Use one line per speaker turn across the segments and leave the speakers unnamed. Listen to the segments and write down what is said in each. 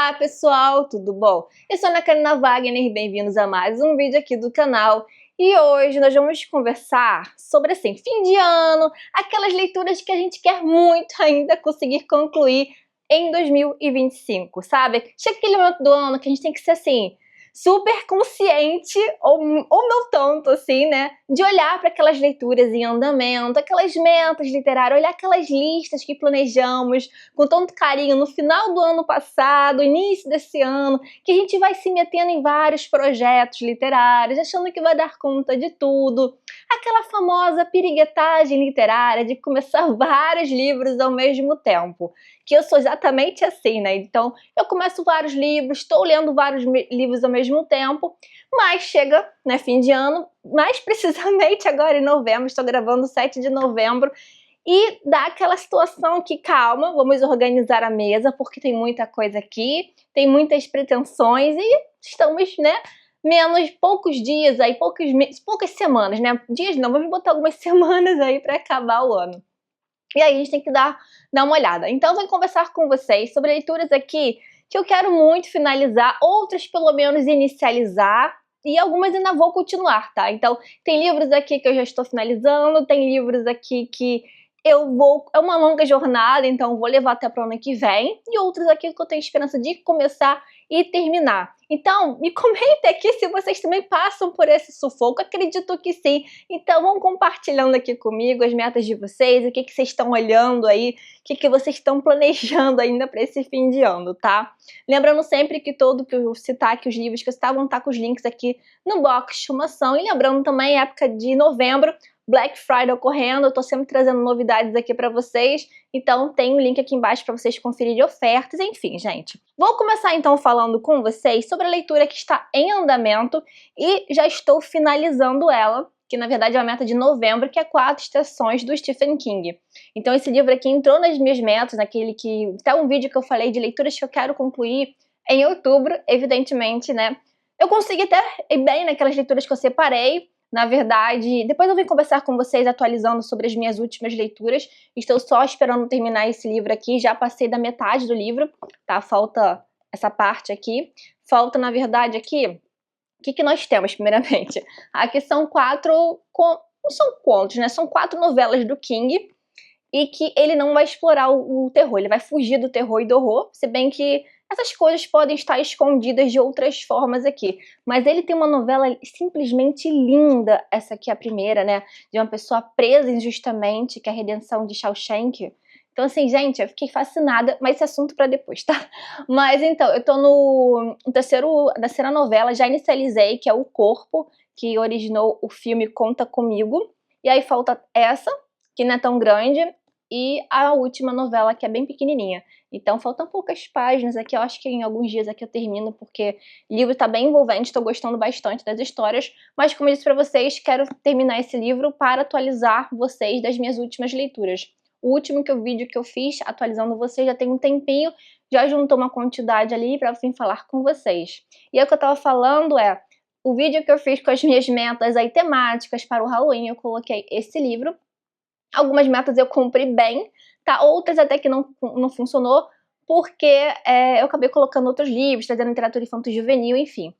Olá pessoal, tudo bom? Eu sou a Ana Karina Wagner e bem-vindos a mais um vídeo aqui do canal. E hoje nós vamos conversar sobre, assim, fim de ano, aquelas leituras que a gente quer muito ainda conseguir concluir em 2025, sabe? Chega aquele momento do ano que a gente tem que ser, assim, super consciente, ou não tanto assim, né? De olhar para aquelas leituras em andamento, aquelas metas literárias, olhar aquelas listas que planejamos com tanto carinho no final do ano passado, início desse ano, que a gente vai se metendo em vários projetos literários, achando que vai dar conta de tudo. Aquela famosa piriguetagem literária de começar vários livros ao mesmo tempo. Que eu sou exatamente assim, né? Então, eu começo vários livros, estou lendo vários livros ao mesmo tempo, mas chega, né, fim de ano, mais precisamente agora em novembro, estou gravando 7 de novembro, e dá aquela situação que, calma, vamos organizar a mesa, porque tem muita coisa aqui, tem muitas pretensões, e estamos, né, poucos dias aí, poucas semanas, né? Dias não, vamos botar algumas semanas aí para acabar o ano. E aí a gente tem que dar uma olhada. Então eu vou conversar com vocês sobre leituras aqui que eu quero muito finalizar, outras pelo menos inicializar, e algumas ainda vou continuar, tá? Então tem livros aqui que eu já estou finalizando, tem livros aqui que é uma longa jornada, então vou levar até para o ano que vem, e outros aqui que eu tenho esperança de começar e terminar. Então, me comentem aqui se vocês também passam por esse sufoco, acredito que sim. Então, vão compartilhando aqui comigo as metas de vocês, o que vocês estão olhando aí, o que vocês estão planejando ainda para esse fim de ano, tá? Lembrando sempre que que eu citar aqui os livros que eu citar vão estar com os links aqui no box de informação, e lembrando também, época de novembro, Black Friday ocorrendo, eu tô sempre trazendo novidades aqui pra vocês, então tem o link aqui embaixo pra vocês conferirem ofertas, enfim, gente. Vou começar então falando com vocês sobre a leitura que está em andamento e já estou finalizando ela, que na verdade é uma meta de novembro, que é 4 Estações do Stephen King. Então esse livro aqui entrou nas minhas metas, naquele que... até um vídeo que eu falei de leituras que eu quero concluir em outubro, evidentemente, né? Eu consegui até ir bem naquelas leituras que eu separei. Na verdade, depois eu vim conversar com vocês atualizando sobre as minhas últimas leituras. Estou só esperando terminar esse livro aqui, já passei da metade do livro, tá? Falta essa parte aqui. Falta, na verdade, aqui, o que nós temos, primeiramente? Aqui são não são contos, né? São 4 novelas do King, e que ele não vai explorar o terror, ele vai fugir do terror e do horror, se bem que essas coisas podem estar escondidas de outras formas aqui. Mas ele tem uma novela simplesmente linda, essa aqui é a primeira, né? De uma pessoa presa injustamente, que é a Redenção de Shawshank. Então, assim, gente, eu fiquei fascinada, mas esse assunto pra depois, tá? Mas, então, eu tô na terceira novela, já inicializei, que é O Corpo, que originou o filme Conta Comigo. E aí falta essa, que não é tão grande, e a última novela, que é bem pequenininha. Então faltam poucas páginas aqui, eu acho que em alguns dias aqui eu termino, porque o livro tá bem envolvente, tô gostando bastante das histórias, mas como eu disse pra vocês, quero terminar esse livro para atualizar vocês das minhas últimas leituras. O último vídeo que eu fiz, atualizando vocês, já tem um tempinho, já juntou uma quantidade ali pra vir falar com vocês. E aí o que eu tava falando o vídeo que eu fiz com as minhas metas aí temáticas para o Halloween, eu coloquei esse livro. Algumas metas eu cumpri bem, tá? Outras até que não funcionou, porque eu acabei colocando outros livros, trazendo literatura infanto-juvenil, enfim.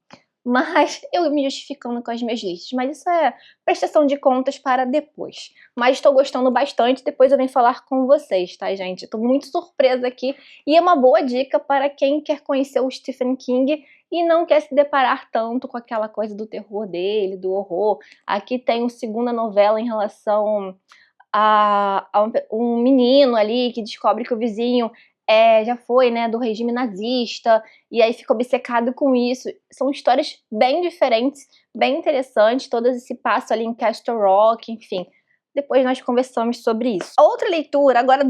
Mas eu me justificando com as minhas listas. Mas isso é prestação de contas para depois. Mas estou gostando bastante, depois eu venho falar com vocês, tá, gente? Estou muito surpresa aqui, e é uma boa dica para quem quer conhecer o Stephen King e não quer se deparar tanto com aquela coisa do terror dele, do horror. Aqui tem uma segunda novela em relação a um menino ali que descobre que o vizinho já foi, né, do regime nazista, e aí fica obcecado com isso. São histórias bem diferentes, bem interessantes, todas se passam ali em Castle Rock, enfim. Depois nós conversamos sobre isso. A outra leitura, agora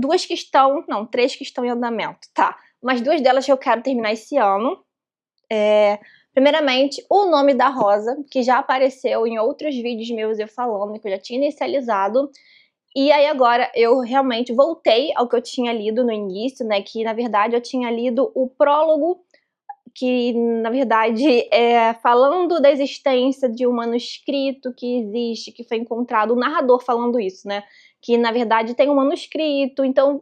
três que estão em andamento, tá? Mas 2 delas que eu quero terminar esse ano. Primeiramente, O Nome da Rosa, que já apareceu em outros vídeos meus eu falando, que eu já tinha inicializado. E aí agora eu realmente voltei ao que eu tinha lido no início, né, que na verdade eu tinha lido o prólogo, que na verdade falando da existência de um manuscrito que existe, que foi encontrado, o narrador falando isso, né, que na verdade tem um manuscrito, então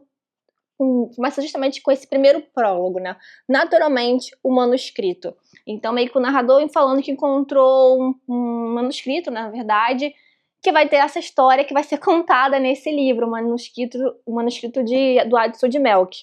começa justamente com esse primeiro prólogo, né? Naturalmente, o manuscrito. Então, meio que o narrador falando que encontrou um manuscrito, na verdade, que vai ter essa história que vai ser contada nesse livro, o manuscrito do Addison de Melk.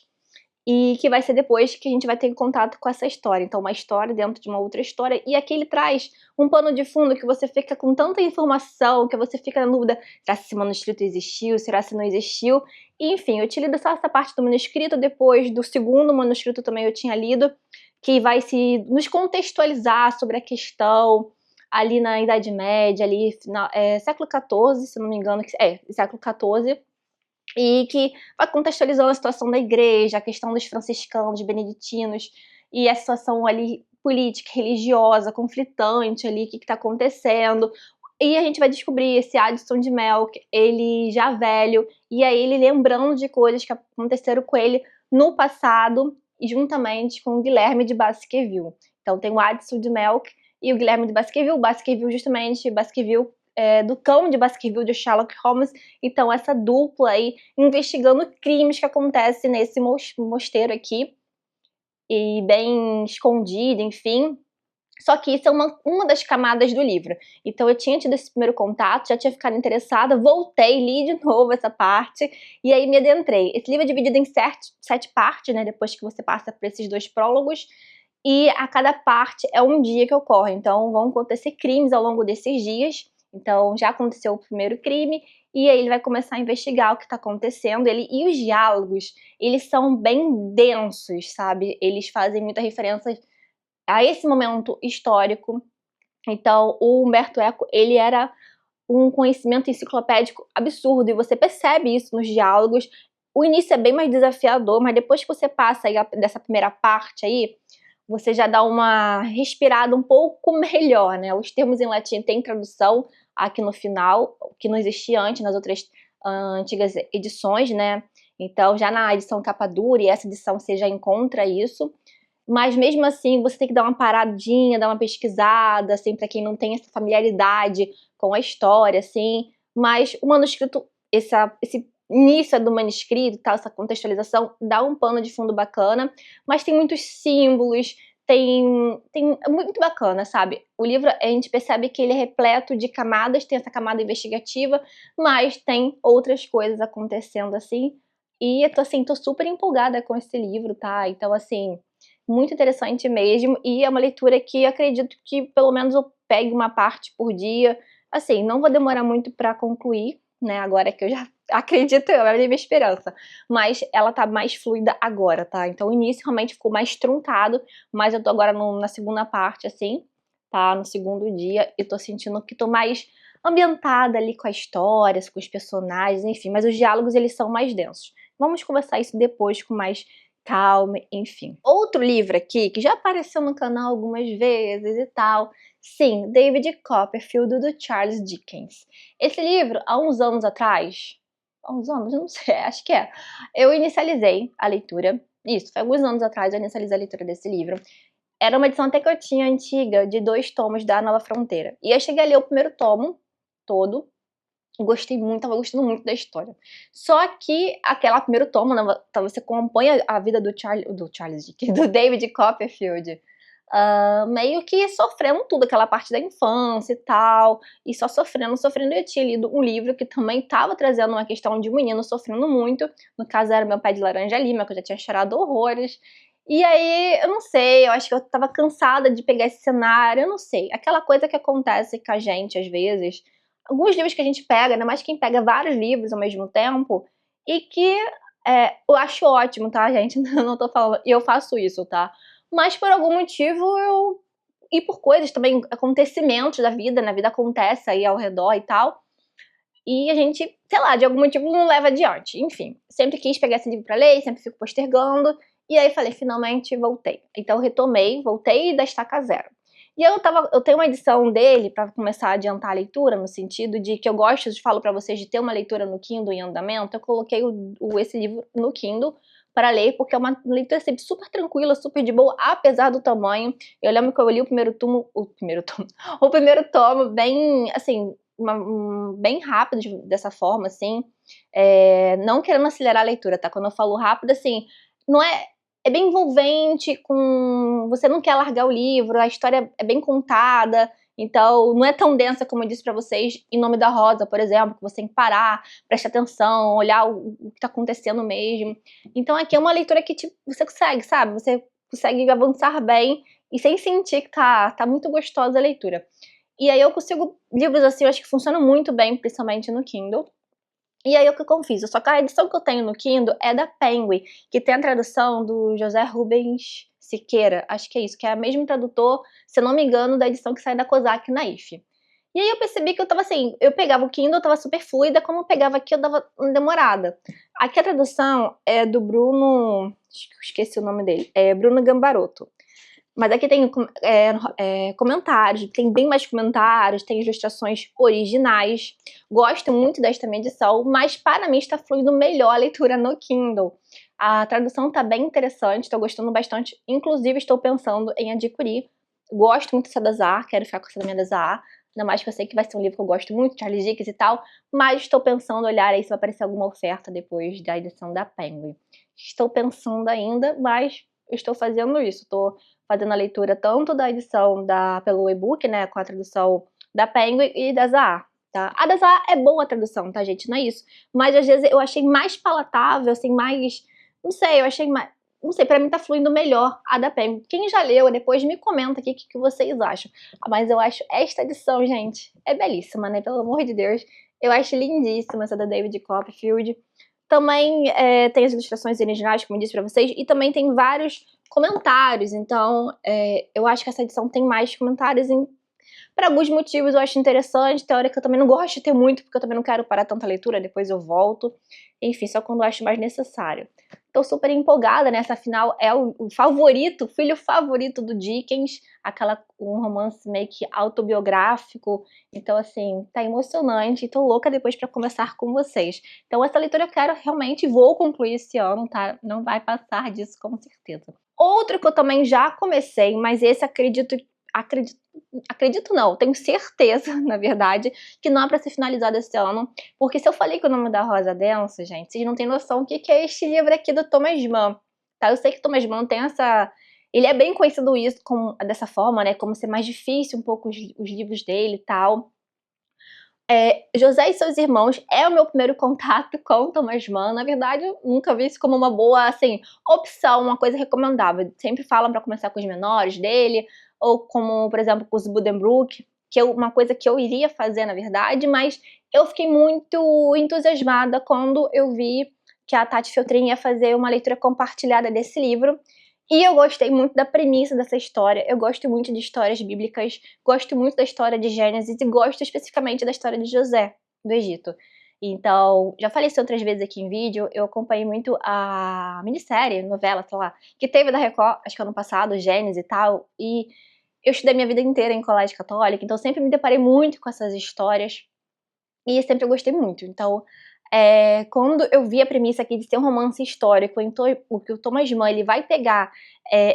E que vai ser depois que a gente vai ter contato com essa história. Então, uma história dentro de uma outra história. E aqui ele traz um pano de fundo que você fica com tanta informação, que você fica na dúvida, será se esse manuscrito existiu, será se não existiu? E, enfim, eu te lido só essa parte do manuscrito, depois do segundo manuscrito também eu tinha lido, que vai nos contextualizar sobre a questão ali na Idade Média, ali século XIV, se não me engano, século XIV, e que vai contextualizando a situação da igreja, a questão dos franciscanos, beneditinos, e a situação ali política, religiosa, conflitante ali, o que está acontecendo. E a gente vai descobrir esse Addison de Melk, ele já velho, e aí ele lembrando de coisas que aconteceram com ele no passado, e juntamente com o Guilherme de Baskerville. Então tem o Addison de Melk e o Guilherme de Baskerville. Baskerville do Cão de Baskerville, de Sherlock Holmes. Então essa dupla aí investigando crimes que acontecem nesse mosteiro aqui, e bem escondido, enfim. Só que isso é uma das camadas do livro. Então eu tinha tido esse primeiro contato, já tinha ficado interessada, voltei, li de novo essa parte, e aí me adentrei. Esse livro é dividido em 7 partes, né, depois que você passa por esses 2 prólogos, e a cada parte é um dia que ocorre. Então vão acontecer crimes ao longo desses dias. Então já aconteceu o primeiro crime, e aí ele vai começar a investigar o que está acontecendo. E os diálogos, eles são bem densos, sabe? Eles fazem muita referência a esse momento histórico. Então o Umberto Eco, ele era um conhecimento enciclopédico absurdo, e você percebe isso nos diálogos. O início é bem mais desafiador, mas depois que você passa aí dessa primeira parte aí, você já dá uma respirada um pouco melhor, né? Os termos em latim têm tradução aqui no final, que não existia antes nas outras antigas edições, né? Então, já na edição capa dura, e essa edição você já encontra isso. Mas mesmo assim, você tem que dar uma paradinha, dar uma pesquisada, assim, para quem não tem essa familiaridade com a história, assim. Mas o manuscrito, esse início do manuscrito, tal, essa contextualização, dá um pano de fundo bacana, mas tem muitos símbolos, é muito bacana, sabe? O livro, a gente percebe que ele é repleto de camadas, tem essa camada investigativa, mas tem outras coisas acontecendo, assim. E eu tô, assim, tô super empolgada com esse livro, tá? Então, assim, muito interessante mesmo, e é uma leitura que acredito que pelo menos eu pegue uma parte por dia. Assim, não vou demorar muito para concluir, né, agora que eu já acredito, eu abri minha esperança, mas ela tá mais fluida agora, tá? Então o início realmente ficou mais truncado, mas eu tô agora na segunda parte, assim, tá? No segundo dia, e tô sentindo que tô mais ambientada ali com a história, com os personagens, enfim, mas os diálogos, eles são mais densos. Vamos conversar isso depois com mais calma, enfim. Outro livro aqui, que já apareceu no canal algumas vezes e tal, sim, David Copperfield, do Charles Dickens. Esse livro, há uns anos atrás, há uns anos, não sei, acho que eu inicializei a leitura, isso, foi alguns anos atrás eu inicializei a leitura desse livro. Era uma edição até que eu tinha antiga, de 2 tomos da Nova Fronteira. E eu cheguei a ler o primeiro tomo todo, gostei muito, tava gostando muito da história. Só que aquela primeiro tomo, né, você acompanha a vida do Charles Dickens, do David Copperfield, meio que sofrendo tudo, aquela parte da infância e tal, e só sofrendo. Eu tinha lido um livro que também estava trazendo uma questão de um menino sofrendo muito, no caso era Meu Pé de Laranja Lima, que eu já tinha chorado horrores. E aí, eu não sei, eu acho que eu tava cansada de pegar esse cenário, eu não sei, aquela coisa que acontece com a gente às vezes, alguns livros que a gente pega, ainda mais quem pega vários livros ao mesmo tempo, e que eu acho ótimo, tá, gente? Não tô falando, e eu faço isso, tá? Mas por algum motivo e por coisas também, acontecimentos da vida, na vida acontece aí ao redor e tal, e a gente, sei lá, de algum motivo não leva adiante. Enfim, sempre quis pegar esse livro pra ler, sempre fico postergando, e aí falei, finalmente voltei. Então retomei, voltei da estaca zero. E eu tenho uma edição dele para começar a adiantar a leitura, no sentido de que eu gosto, falo para vocês, de ter uma leitura no Kindle em andamento. Eu coloquei esse livro no Kindle para ler, porque é uma leitura sempre super tranquila, super de boa, apesar do tamanho. Eu lembro que eu li o primeiro tomo bem, assim, bem rápido dessa forma, assim, não querendo acelerar a leitura, tá? Quando eu falo rápido, assim, não é... É bem envolvente, você não quer largar o livro, a história é bem contada, então não é tão densa como eu disse pra vocês em Nome da Rosa, por exemplo, que você tem que parar, prestar atenção, olhar o que tá acontecendo mesmo. Então aqui é uma leitura que você consegue, sabe? Você consegue avançar bem e sem sentir que tá muito gostosa a leitura. E aí eu consigo, livros assim, eu acho que funcionam muito bem, principalmente no Kindle. E aí o que eu fiz? Só que a edição que eu tenho no Kindle é da Penguin, que tem a tradução do José Rubens Siqueira, acho que é isso, que é o mesmo tradutor, se eu não me engano, da edição que sai da Kozak na IF. E aí eu percebi que eu tava assim, eu pegava o Kindle, tava super fluida, como eu pegava aqui, eu dava uma demorada. Aqui a tradução é do Bruno, esqueci o nome dele, é Bruno Gambarotto. Mas aqui tem comentários, tem bem mais comentários, tem ilustrações originais. Gosto muito desta edição, mas para mim está fluindo melhor a leitura no Kindle. A tradução está bem interessante, estou gostando bastante. Inclusive, estou pensando em adquirir. Gosto muito dessa da Zahar, quero ficar com essa da minha da Zahar. Ainda mais que eu sei que vai ser um livro que eu gosto muito, Charles Dickens e tal. Mas estou pensando, olhar aí se vai aparecer alguma oferta depois da edição da Penguin. Estou pensando ainda, mas estou fazendo isso. Estou fazendo a leitura tanto da edição pelo e-book, né, com a tradução da Penguin e da Zahar, tá? A da Zahar é boa a tradução, tá, gente? Não é isso. Mas às vezes eu achei mais palatável, assim, mais... Não sei, eu achei mais... Não sei, pra mim tá fluindo melhor a da Penguin. Quem já leu, depois me comenta aqui o que vocês acham. Mas eu acho esta edição, gente, é belíssima, né? Pelo amor de Deus. Eu acho lindíssima essa da David Copperfield. Também tem as ilustrações originais, como eu disse pra vocês, e também tem vários comentários, então eu acho que essa edição tem mais comentários. Por alguns motivos eu acho interessante, tem hora que eu também não gosto de ter muito, porque eu também não quero parar tanta leitura, depois eu volto. Enfim, só quando eu acho mais necessário. Tô super empolgada, né? Essa afinal é o favorito, o filho favorito do Dickens, um romance meio que autobiográfico. Então, assim, tá emocionante. Tô louca depois pra conversar com vocês. Então, essa leitura eu quero realmente, vou concluir esse ano, tá? Não vai passar disso, com certeza. Outro que eu também já comecei, mas esse acredito não, tenho certeza, na verdade, que não é pra ser finalizado esse ano, porque se eu falei que o Nome da Rosa é denso, gente, vocês não têm noção o que é este livro aqui do Thomas Mann, tá? Eu sei que Thomas Mann tem essa... Ele é bem conhecido dessa forma, né, como ser mais difícil um pouco os livros dele e tal. José e seus irmãos é o meu primeiro contato com Thomas Mann. Na verdade, eu nunca vi isso como uma boa, assim, opção, uma coisa recomendável. Sempre falam para começar com os menores dele, ou como, por exemplo, com os Buddenbrook, que é uma coisa que eu iria fazer, na verdade, mas eu fiquei muito entusiasmada quando eu vi que a Tati Feltrin ia fazer uma leitura compartilhada desse livro. E eu gostei muito da premissa dessa história, eu gosto muito de histórias bíblicas, gosto muito da história de Gênesis e gosto especificamente da história de José, do Egito. Então, já falei isso outras vezes aqui em vídeo, eu acompanhei muito a minissérie, novela, sei lá, que teve da Record, acho que ano passado, Gênesis e tal, e eu estudei minha vida inteira em colégio católico, então sempre me deparei muito com essas histórias e sempre eu gostei muito. Então, quando eu vi a premissa aqui de ser um romance histórico, então o que o Thomas Mann ele vai pegar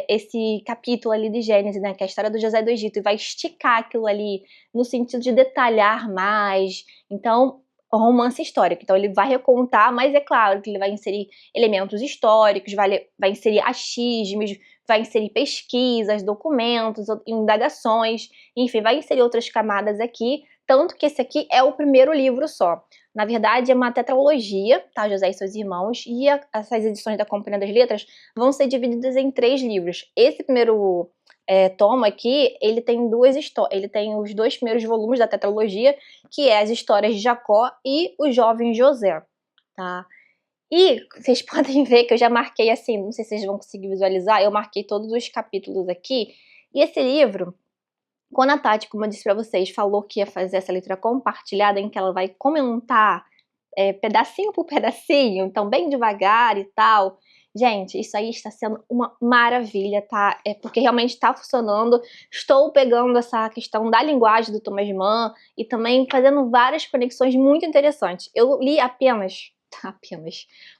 esse capítulo ali de Gênesis, né, que é a história do José do Egito, e vai esticar aquilo ali no sentido de detalhar mais. Então, um romance histórico. Então, ele vai recontar, mas é claro que ele vai inserir elementos históricos, vai inserir achismos, vai inserir pesquisas, documentos, indagações, enfim, vai inserir outras camadas aqui. Tanto que esse aqui é o primeiro livro só. Na verdade, é uma tetralogia, tá? José e seus irmãos, e essas edições da Companhia das Letras vão ser divididas em 3 livros. Esse primeiro tomo aqui, ele tem os 2 primeiros volumes da tetralogia, que é as histórias de Jacó e o jovem José, tá? E vocês podem ver que eu já marquei assim, não sei se vocês vão conseguir visualizar, eu marquei todos os capítulos aqui, e esse livro... Quando a Tati, como eu disse pra vocês, falou que ia fazer essa leitura compartilhada, em que ela vai comentar pedacinho por pedacinho, então bem devagar e tal, gente, isso aí está sendo uma maravilha, tá? Porque realmente está funcionando. Estou pegando essa questão da linguagem do Thomas Mann e também fazendo várias conexões muito interessantes. Eu li apenas,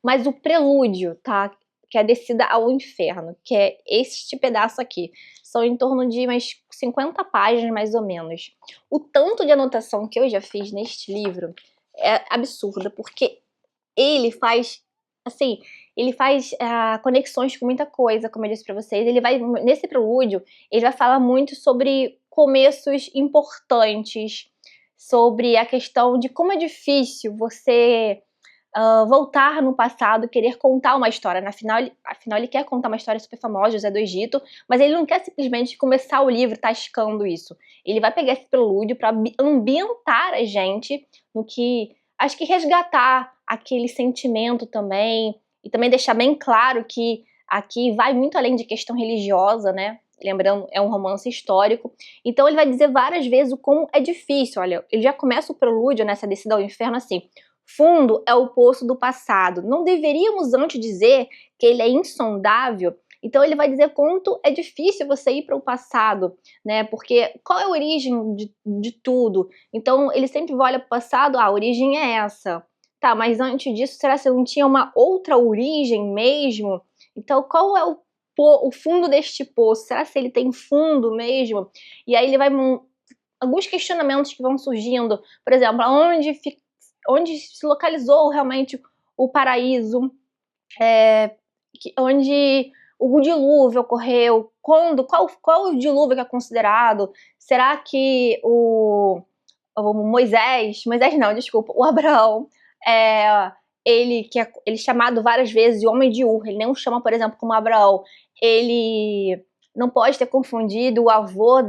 mas o prelúdio, tá? que é a Descida ao Inferno, que é este pedaço aqui. São em torno de umas 50 páginas, mais ou menos. O tanto de anotação que eu já fiz neste livro é absurda, porque ele faz, assim, ele faz conexões com muita coisa, como eu disse pra vocês. Ele vai, nesse prelúdio, ele vai falar muito sobre começos importantes, sobre a questão de como é difícil você voltar no passado, querer contar uma história. Afinal, ele quer contar uma história super famosa, José do Egito, mas ele não quer simplesmente começar o livro tascando isso. Ele vai pegar esse prelúdio para ambientar a gente no que... Acho que resgatar aquele sentimento também, e também deixar bem claro que aqui vai muito além de questão religiosa, né? Lembrando, é um romance histórico. Então ele vai dizer várias vezes o como é difícil. Olha, ele já começa o prelúdio nessa Descida ao Inferno assim: fundo é o poço do passado. Não deveríamos antes dizer que ele é insondável? Então ele vai dizer quanto é difícil você ir para o passado, né? Porque qual é a origem de tudo? Então ele sempre olha para o passado, a origem é essa. Tá, mas antes disso, será que não tinha uma outra origem mesmo? Então qual é o fundo deste poço? Será que ele tem fundo mesmo? E aí ele vai... alguns questionamentos que vão surgindo. Por exemplo, onde se localizou realmente o paraíso, onde o dilúvio ocorreu, qual o dilúvio que é considerado? Será que o Moisés não, desculpa, o Abraão, ele é chamado várias vezes de homem de Ur, ele nem o chama, por exemplo, como Abraão, ele não pode ter confundido o avô,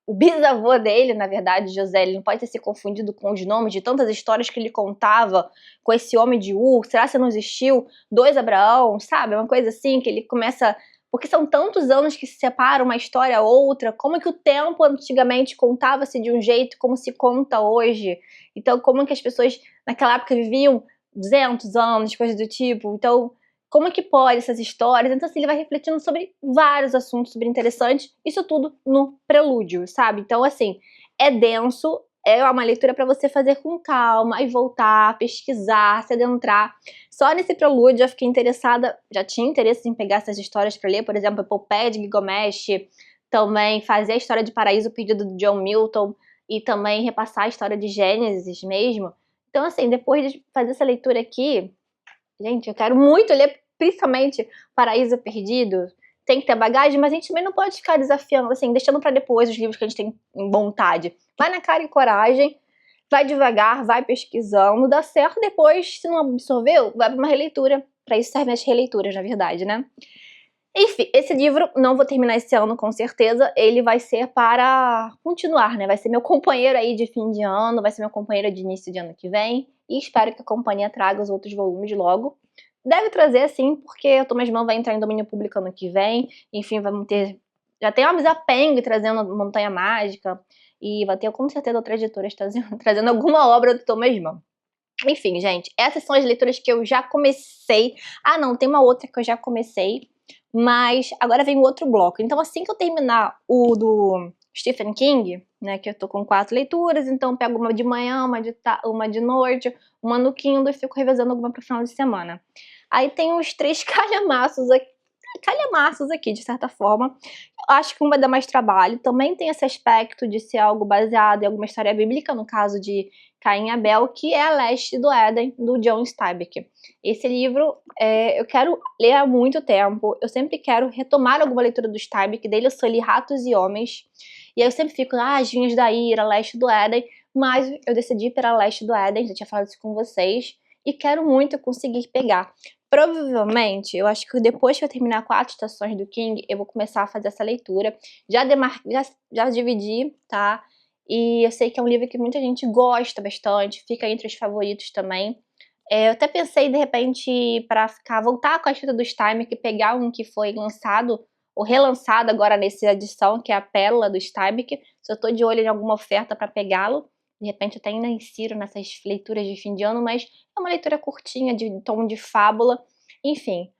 o bisavô dele, na verdade, José, ele não pode ter se confundido com os nomes de tantas histórias que ele contava com esse homem de Ur. Será que não existiu dois Abraão, sabe? Uma coisa assim, que ele começa... Porque são tantos anos que se separam uma história a outra, como é que o tempo antigamente contava-se de um jeito como se conta hoje? Então, como é que as pessoas naquela época viviam 200 anos, coisas do tipo? Então, como é que pode essas histórias? Então, assim, ele vai refletindo sobre vários assuntos super interessantes, isso tudo no prelúdio, sabe? Então, assim, é denso, é uma leitura para você fazer com calma e voltar, pesquisar, se adentrar. Só nesse prelúdio eu fiquei interessada, já tinha interesse em pegar essas histórias para ler, por exemplo, a Epopeia de Gilgamesh, também fazer a história de Paraíso Perdido do John Milton e também repassar a história de Gênesis mesmo. Então, assim, depois de fazer essa leitura aqui, gente, eu quero muito ler, principalmente Paraíso Perdido. Tem que ter bagagem, mas a gente também não pode ficar desafiando, assim, deixando para depois os livros que a gente tem vontade. Vai na cara e coragem, vai devagar, vai pesquisando, dá certo, depois, se não absorveu, vai para uma releitura. Para isso servem as releituras, na verdade, né? Enfim, esse livro não vou terminar esse ano, com certeza. Ele vai ser para continuar, né? Vai ser meu companheiro aí de fim de ano, vai ser meu companheiro de início de ano que vem. E espero que a companhia traga os outros volumes logo. Deve trazer, sim, porque o Thomas Mann vai entrar em domínio público ano que vem. Enfim, vamos ter... Já tem a Misa Peng trazendo Montanha Mágica. E vai ter, com certeza, outras editoras trazendo alguma obra do Thomas Mann. Enfim, gente, essas são as leituras que eu já comecei. Ah, não, tem uma outra que eu já comecei, mas agora vem o outro bloco. Então, assim que eu terminar o do Stephen King, né, que eu tô com 4 leituras, então eu pego uma de manhã, uma de noite, uma no Kindle e fico revezando alguma pro final de semana. Aí tem os 3 calhamaços aqui, de certa forma. Eu acho que um vai dar mais trabalho. Também tem esse aspecto de ser algo baseado em alguma história bíblica, no caso de Caim e Abel, que é A Leste do Éden, do John Steinbeck. Esse livro eu quero ler há muito tempo. Eu sempre quero retomar alguma leitura do Steinbeck. Dele eu só li Ratos e Homens. E aí eu sempre fico, As Vinhas da Ira, Leste do Éden. Mas eu decidi ir para Leste do Éden, já tinha falado isso com vocês. E quero muito conseguir pegar. Provavelmente, eu acho que depois que eu terminar 4 estações do King, eu vou começar a fazer essa leitura. Já dividi, tá? E eu sei que é um livro que muita gente gosta bastante, fica entre os favoritos também. Eu até pensei, de repente, para voltar com a escrita do Steinbeck e pegar um que foi lançado, ou relançado agora nessa edição, que é a Pérola do Steinbeck. Se eu tô de olho em alguma oferta para pegá-lo, de repente eu até ainda insiro nessas leituras de fim de ano, mas é uma leitura curtinha, de tom de fábula. Enfim,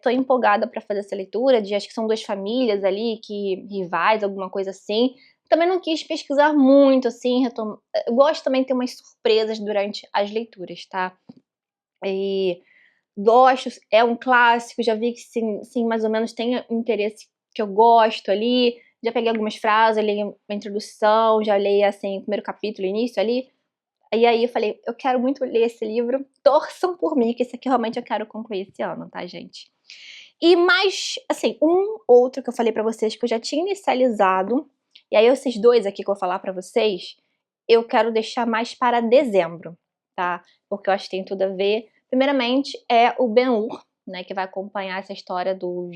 tô empolgada para fazer essa leitura, acho que são 2 famílias ali, rivais, alguma coisa assim. Também não quis pesquisar muito, assim, eu gosto também de ter umas surpresas durante as leituras, tá? E gosto, é um clássico, já vi que sim, mais ou menos tem um interesse que eu gosto ali, já peguei algumas frases, li a introdução, já li, assim, o primeiro capítulo, o início ali, e aí eu falei, eu quero muito ler esse livro, torçam por mim, que esse aqui realmente eu quero concluir esse ano, tá, gente? E mais, assim, um outro que eu falei pra vocês que eu já tinha inicializado, e aí esses dois aqui que eu vou falar pra vocês, eu quero deixar mais para dezembro, tá? Porque eu acho que tem tudo a ver. Primeiramente é o Ben-Hur, né, que vai acompanhar essa história do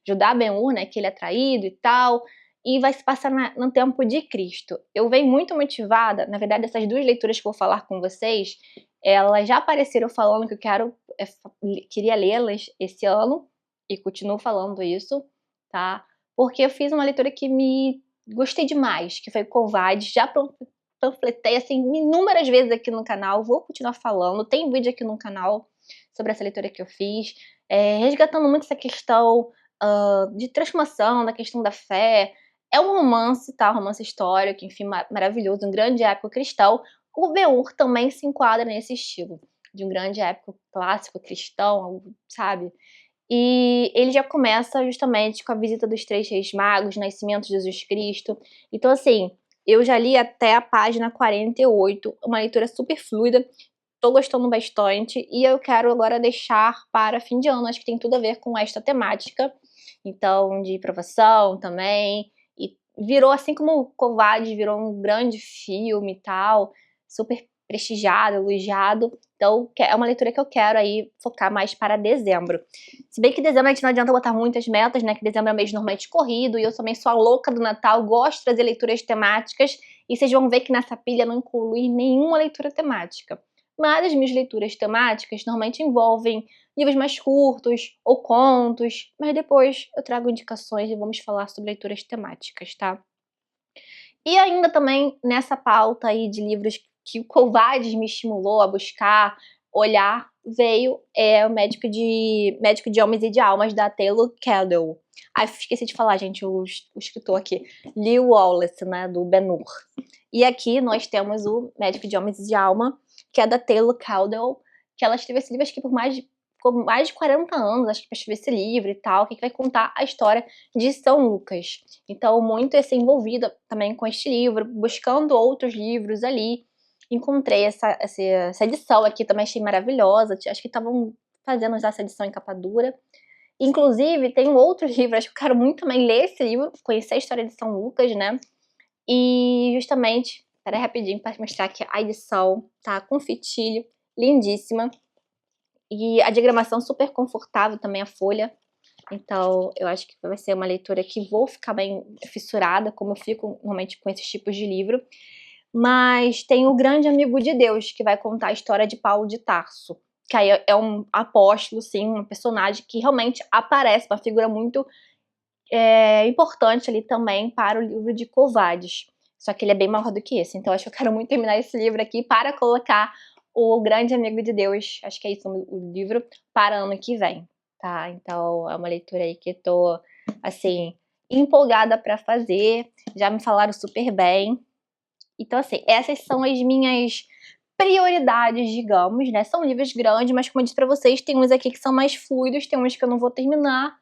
Judá Ben-Hur, né, que ele é traído e tal, e vai se passar no tempo de Cristo. Eu venho muito motivada, na verdade essas duas leituras que eu vou falar com vocês, elas já apareceram falando que eu queria lê-las esse ano, e continuo falando isso, tá? Porque eu fiz uma leitura que me gostei demais, que foi Covarde, já panfletei assim inúmeras vezes aqui no canal, vou continuar falando, tem vídeo aqui no canal sobre essa leitura que eu fiz, resgatando muito essa questão de transformação, da questão da fé. É um romance, tá? Um romance histórico, enfim, maravilhoso, um grande épico cristão. O Ben-Hur também se enquadra nesse estilo, de um grande épico clássico cristão, sabe? E ele já começa justamente com a visita dos três reis magos, nascimento de Jesus Cristo. Então, assim, eu já li até a página 48, uma leitura super fluida, tô gostando bastante, e eu quero agora deixar para fim de ano, acho que tem tudo a ver com esta temática, então, de provação também, e virou, assim como o Covarde virou um grande filme e tal, super prestigiado, elogiado, então é uma leitura que eu quero aí focar mais para dezembro. Se bem que dezembro a gente não adianta botar muitas metas, né, que dezembro é um mês normalmente corrido, e eu também sou a louca do Natal, gosto de trazer leituras temáticas, e vocês vão ver que nessa pilha não inclui nenhuma leitura temática. Mas as minhas leituras temáticas normalmente envolvem livros mais curtos ou contos, mas depois eu trago indicações e vamos falar sobre leituras temáticas, tá? E ainda também nessa pauta aí de livros que o Covardes me estimulou a buscar, olhar, veio o Médico de Homens e de Almas, da Taylor Cadell. Ai, esqueci de falar, gente, o escritor aqui, Lew Wallace, né, do Ben-Hur. E aqui nós temos o Médico de Homens e de Alma, que é da Taylor Cadell, que ela escreveu esse livro acho que por mais de 40 anos, acho que para escrever esse livro e tal, que vai contar a história de São Lucas. Então, muito assim, envolvida também com este livro, buscando outros livros ali. Encontrei essa edição aqui, também achei maravilhosa. Acho que estavam fazendo já essa edição em capa dura. Inclusive, tem um outro livro, acho que eu quero muito também ler esse livro, conhecer a história de São Lucas, né? E justamente, peraí rapidinho para mostrar aqui a edição, tá? Com fitilho, lindíssima. E a diagramação super confortável também, a folha. Então, eu acho que vai ser uma leitura que vou ficar bem fissurada, como eu fico normalmente com esses tipos de livro. Mas tem o Grande Amigo de Deus, que vai contar a história de Paulo de Tarso. Que aí é um apóstolo, sim, um personagem que realmente aparece, uma figura muito importante ali também para o livro de Covardes. Só que ele é bem maior do que esse. Então, acho que eu quero muito terminar esse livro aqui para colocar o Grande Amigo de Deus, acho que é isso o livro, para ano que vem, tá? Então, é uma leitura aí que eu tô, assim, empolgada para fazer. Já me falaram super bem. Então, assim, essas são as minhas prioridades, digamos, né? São livros grandes, mas como eu disse pra vocês, tem uns aqui que são mais fluidos, tem uns que eu não vou terminar,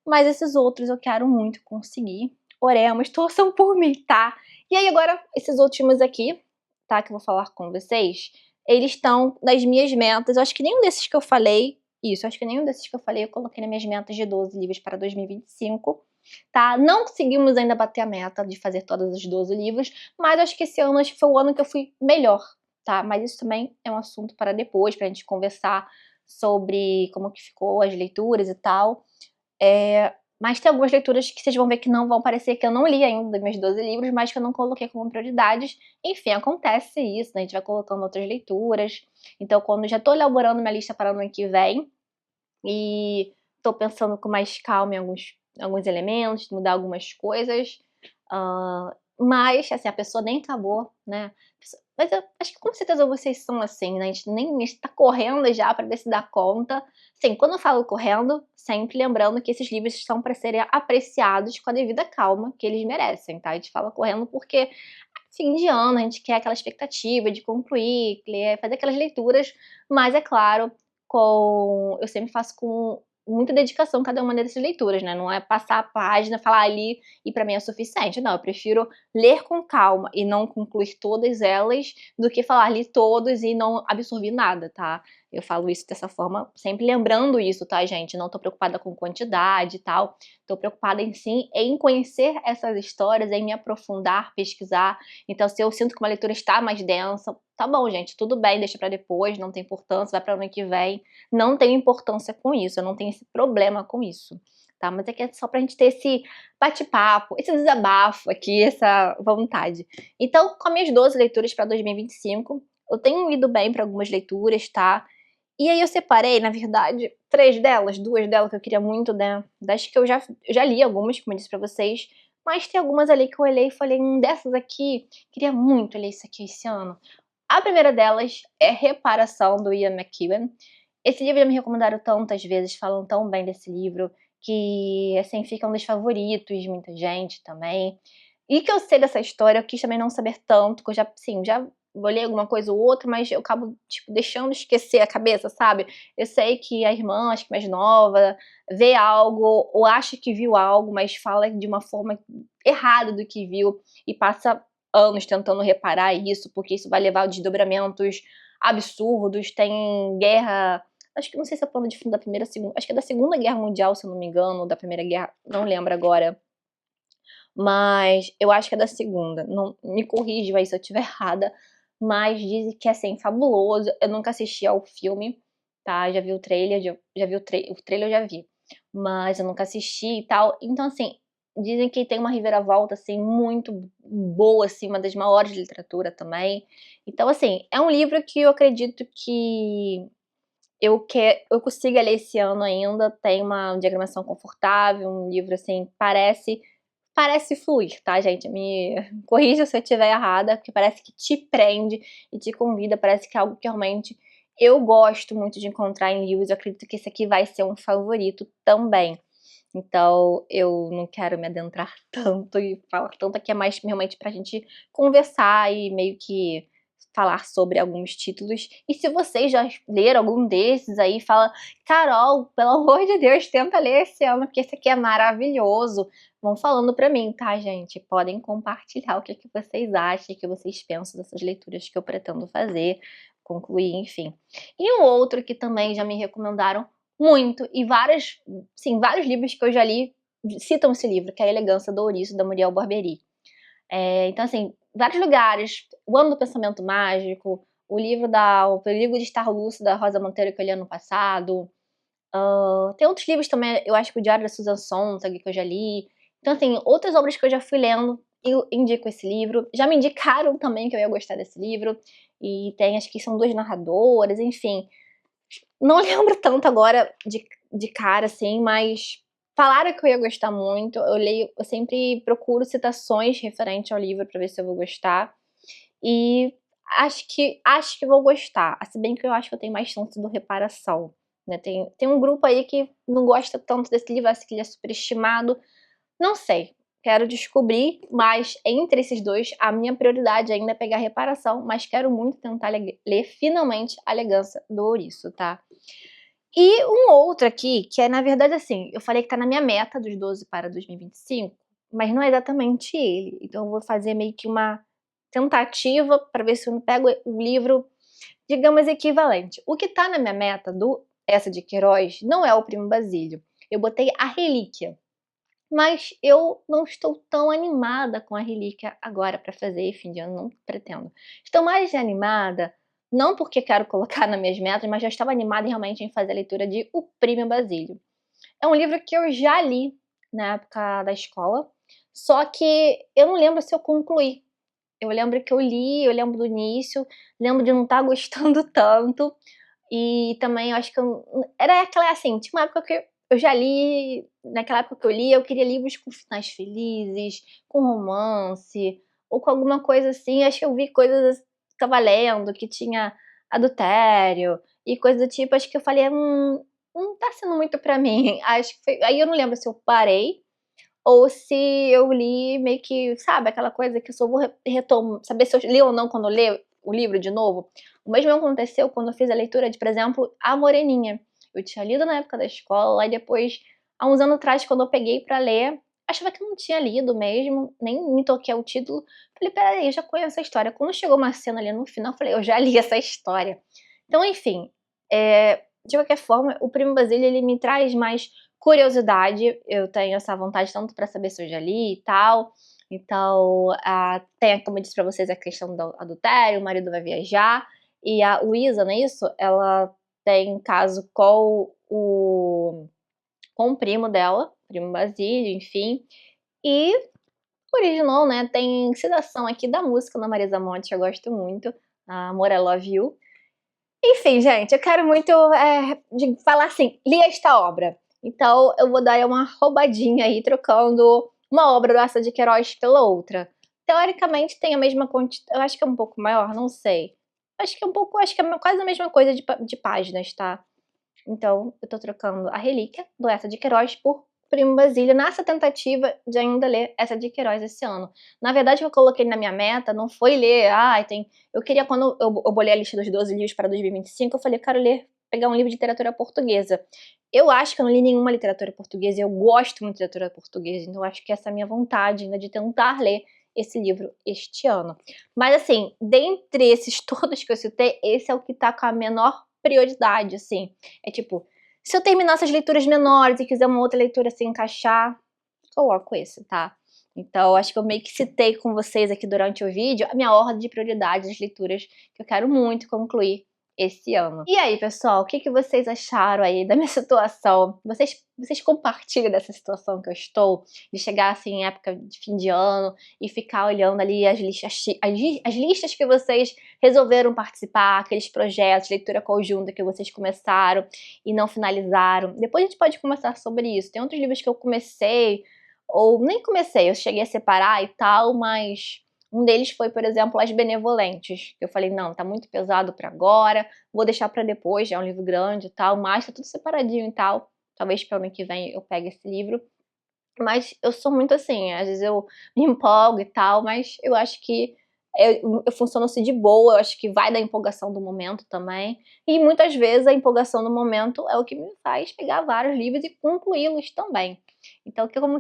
mas esses outros eu quero muito conseguir. Oremos, torçam por mim, tá? E aí agora, esses últimos aqui, tá, que eu vou falar com vocês, eles estão nas minhas metas. Eu acho que nenhum desses que eu falei, acho que nenhum desses que eu falei eu coloquei nas minhas metas de 12 livros para 2025, tá? Não conseguimos ainda bater a meta de fazer todos os 12 livros, mas acho que esse ano acho que foi o ano que eu fui melhor, tá? Mas isso também é um assunto para depois, pra gente conversar sobre como que ficou as leituras e tal. Mas tem algumas leituras que vocês vão ver que não vão aparecer, que eu não li ainda dos meus 12 livros, mas que eu não coloquei como prioridades. Enfim, acontece isso, né? A gente vai colocando outras leituras. Então, quando já tô elaborando minha lista para o ano que vem, e tô pensando com mais calma em alguns elementos, mudar algumas coisas. Mas, assim, a pessoa nem acabou, né? Mas eu acho que com certeza vocês são assim, né? A gente nem está correndo já para ver se dá conta. Sim, quando eu falo correndo, sempre lembrando que esses livros estão para serem apreciados com a devida calma que eles merecem, tá? A gente fala correndo porque fim de ano, a gente quer aquela expectativa de concluir, ler, fazer aquelas leituras, mas é claro, eu sempre faço com muita dedicação cada uma dessas leituras, né? Não é passar a página, falar ali e pra mim é suficiente. Não, eu prefiro ler com calma e não concluir todas elas do que falar li todos e não absorver nada, tá? Eu falo isso dessa forma, sempre lembrando isso, tá, gente? Não tô preocupada com quantidade e tal. Tô preocupada em sim em conhecer essas histórias, em me aprofundar, pesquisar. Então, se eu sinto que uma leitura está mais densa, tá bom, gente, tudo bem, deixa pra depois, não tem importância, vai pra ano que vem. Não tenho importância com isso, eu não tenho esse problema com isso, tá? Mas é que é só pra gente ter esse bate-papo, esse desabafo aqui, essa vontade. Então, com as minhas 12 leituras pra 2025, eu tenho ido bem pra algumas leituras, tá? E aí eu separei, na verdade, 3 delas, 2 delas que eu queria muito, né? Das que eu já li algumas, como eu disse pra vocês, mas tem algumas ali que eu olhei e falei, dessas aqui, queria muito ler isso aqui esse ano. A primeira delas é Reparação, do Ian McEwan. Esse livro já me recomendaram tantas vezes, falam tão bem desse livro, que, assim, fica um dos favoritos de muita gente também. E que eu sei dessa história, eu quis também não saber tanto, que eu já, sim, já olhei alguma coisa ou outra, mas eu acabo, tipo, deixando esquecer a cabeça, sabe? Eu sei que a irmã, acho que mais nova, vê algo, ou acha que viu algo, mas fala de uma forma errada do que viu, e passa anos tentando reparar isso, porque isso vai levar a desdobramentos absurdos, tem guerra, acho que não sei se é plano de fundo da primeira, segunda, acho que é da Segunda Guerra Mundial, se eu não me engano, ou da Primeira Guerra, não lembro agora, mas eu acho que é da segunda, não me corrija aí se eu estiver errada, mas dizem que é, assim, fabuloso. Eu nunca assisti ao filme, tá, já vi o trailer, já vi o trailer eu já vi, mas eu nunca assisti e tal, então, assim, dizem que tem uma reviravolta, assim, muito boa, assim, uma das maiores de literatura também. Então, assim, é um livro que eu acredito que eu consiga ler esse ano ainda, tem uma diagramação confortável, um livro, assim, parece fluir, tá, gente? Me corrija se eu estiver errada, porque parece que te prende e te convida, parece que é algo que realmente eu gosto muito de encontrar em livros, eu acredito que esse aqui vai ser um favorito também. Então, eu não quero me adentrar tanto e falar tanto, aqui é mais realmente pra gente conversar e meio que falar sobre alguns títulos. E se vocês já leram algum desses aí, fala, Carol, pelo amor de Deus, tenta ler esse ano, porque esse aqui é maravilhoso. Vão falando pra mim, tá, gente? Podem compartilhar o que vocês acham, o que vocês pensam dessas leituras que eu pretendo fazer, concluir, enfim. E um outro que também já me recomendaram muito, e vários livros que eu já li citam esse livro, que é A Elegância do Ouriço, da Muriel Barbery. Então, assim, vários lugares, O Ano do Pensamento Mágico, O Perigo de Estar Lúcido, da Rosa Monteiro, que eu li ano passado. Tem outros livros também, eu acho que o Diário da Susan Sontag, que eu já li. Então, assim, outras obras que eu já fui lendo, eu indico esse livro. Já me indicaram também que eu ia gostar desse livro. E tem, acho que são 2 narradoras, enfim. Não lembro tanto agora de cara, assim, mas falaram que eu ia gostar muito. Eu sempre procuro citações referentes ao livro pra ver se eu vou gostar. E acho que vou gostar. Se bem que eu acho que eu tenho mais chance do Reparação, né? Tem um grupo aí que não gosta tanto desse livro, acha que ele é superestimado. Não sei, quero descobrir, mas entre esses dois, a minha prioridade ainda é pegar Reparação, mas quero muito tentar ler finalmente A Elegância do Ouriço, tá? E um outro aqui, que é, na verdade, assim, eu falei que tá na minha meta dos 12 para 2025, mas não é exatamente ele. Então eu vou fazer meio que uma tentativa para ver se eu não pego o livro, digamos, equivalente. O que tá na minha meta do Essa de Queiroz não é o Primo Basílio. Eu botei A Relíquia. Mas eu não estou tão animada com A Relíquia agora para fazer, fim de ano, não pretendo. Estou mais animada, não porque quero colocar nas minhas metas, mas já estava animada realmente em fazer a leitura de O Primo Basílio. É um livro que eu já li na época da escola, só que eu não lembro se eu concluí. Eu lembro que eu li, eu lembro do início, lembro de não estar gostando tanto, e também eu acho que era aquela, assim, tinha uma época que eu já li, naquela época que eu li, eu queria livros com finais felizes, com romance, ou com alguma coisa assim. Acho que eu vi coisas, tava lendo, que tinha adultério e coisa do tipo. Acho que eu falei, não tá sendo muito pra mim. Acho que foi, aí eu não lembro se eu parei ou se eu li meio que, sabe, aquela coisa que eu só vou retomar, saber se eu li ou não quando eu ler, o livro de novo. O mesmo aconteceu quando eu fiz a leitura de, por exemplo, A Moreninha. Eu tinha lido na época da escola, e depois, há uns anos atrás, quando eu peguei pra ler, achava que eu não tinha lido mesmo, nem me toquei ao título. Falei, peraí, eu já conheço a história. Quando chegou uma cena ali no final, eu falei, eu já li essa história. Então, enfim, de qualquer forma, o Primo Basílio, ele me traz mais curiosidade. Eu tenho essa vontade tanto pra saber se eu já li e tal. Então, tem, como eu disse pra vocês, a questão do adultério, o marido vai viajar, e a Luísa, não é isso? Ela tem caso com o primo dela, primo Basílio, enfim. E original, né, tem citação aqui da música da Marisa Monte, eu gosto muito, Amor, I Love You. Enfim, gente, eu quero muito falar assim, li esta obra. Então eu vou dar uma roubadinha aí, trocando uma obra do Eça de Queiroz pela outra. Teoricamente tem a mesma quantidade, eu acho que é um pouco maior, não sei. Acho que é quase a mesma coisa de páginas, tá? Então eu tô trocando a Relíquia, do Eça de Queiroz, por Primo Basílio, nessa tentativa de ainda ler Eça de Queiroz esse ano. Na verdade, o que eu coloquei na minha meta não foi ler, eu queria, quando eu bolei a lista dos 12 livros para 2025, eu falei, eu quero pegar um livro de literatura portuguesa. Eu acho que eu não li nenhuma literatura portuguesa, e eu gosto muito de literatura portuguesa, então eu acho que essa é a minha vontade ainda de tentar ler esse livro este ano. Mas assim, dentre esses todos que eu citei, esse é o que tá com a menor prioridade, assim. É tipo, se eu terminar essas leituras menores e quiser uma outra leitura se encaixar, coloco esse, tá? Então, acho que eu meio que citei com vocês aqui durante o vídeo a minha ordem de prioridades das leituras que eu quero muito concluir esse ano. E aí, pessoal, o que vocês acharam aí da minha situação? Vocês compartilham dessa situação que eu estou? De chegar assim em época de fim de ano e ficar olhando ali as listas que vocês resolveram participar, aqueles projetos, leitura conjunta que vocês começaram e não finalizaram. Depois a gente pode conversar sobre isso. Tem outros livros que eu comecei, ou nem comecei, eu cheguei a separar e tal, mas um deles foi, por exemplo, As Benevolentes. Eu falei, não, tá muito pesado pra agora, vou deixar pra depois, já é um livro grande e tal, mas tá tudo separadinho e tal. Talvez para o ano que vem eu pegue esse livro. Mas eu sou muito assim, às vezes eu me empolgo e tal, mas eu acho que eu funciono assim de boa, eu acho que vai da empolgação do momento também. E muitas vezes a empolgação do momento é o que me faz pegar vários livros e concluí-los também. Então, como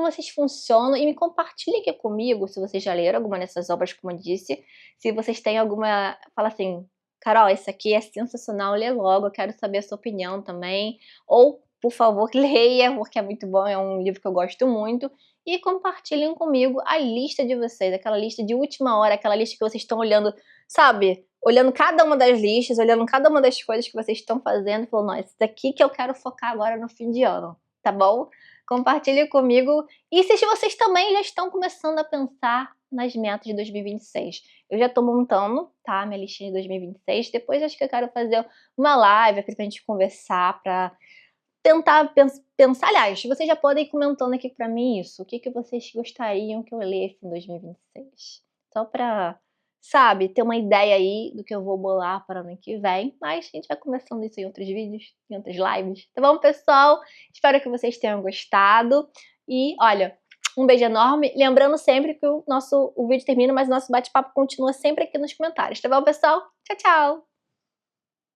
vocês funcionam, e me compartilhem aqui comigo, se vocês já leram alguma dessas obras, como eu disse, se vocês têm alguma, fala assim, Carol, esse aqui é sensacional, lê logo, eu quero saber a sua opinião também, ou, por favor, leia, porque é muito bom, é um livro que eu gosto muito, e compartilhem comigo a lista de vocês, aquela lista de última hora, aquela lista que vocês estão olhando, sabe, olhando cada uma das listas, olhando cada uma das coisas que vocês estão fazendo, e falando, não, esse daqui que eu quero focar agora no fim de ano, tá bom? Compartilhe comigo. E se vocês também já estão começando a pensar nas metas de 2026. Eu já tô montando, tá? Minha listinha de 2026. Depois acho que eu quero fazer uma live aqui pra gente conversar, pra tentar pensar. Aliás, vocês já podem ir comentando aqui pra mim isso. O que vocês gostariam que eu lesse em 2026? Só pra, sabe, ter uma ideia aí do que eu vou bolar para o ano que vem. Mas a gente vai conversando isso em outros vídeos, em outras lives. Tá bom, pessoal? Espero que vocês tenham gostado. E, olha, um beijo enorme. Lembrando sempre que o vídeo termina, mas o nosso bate-papo continua sempre aqui nos comentários. Tá bom, pessoal? Tchau, tchau!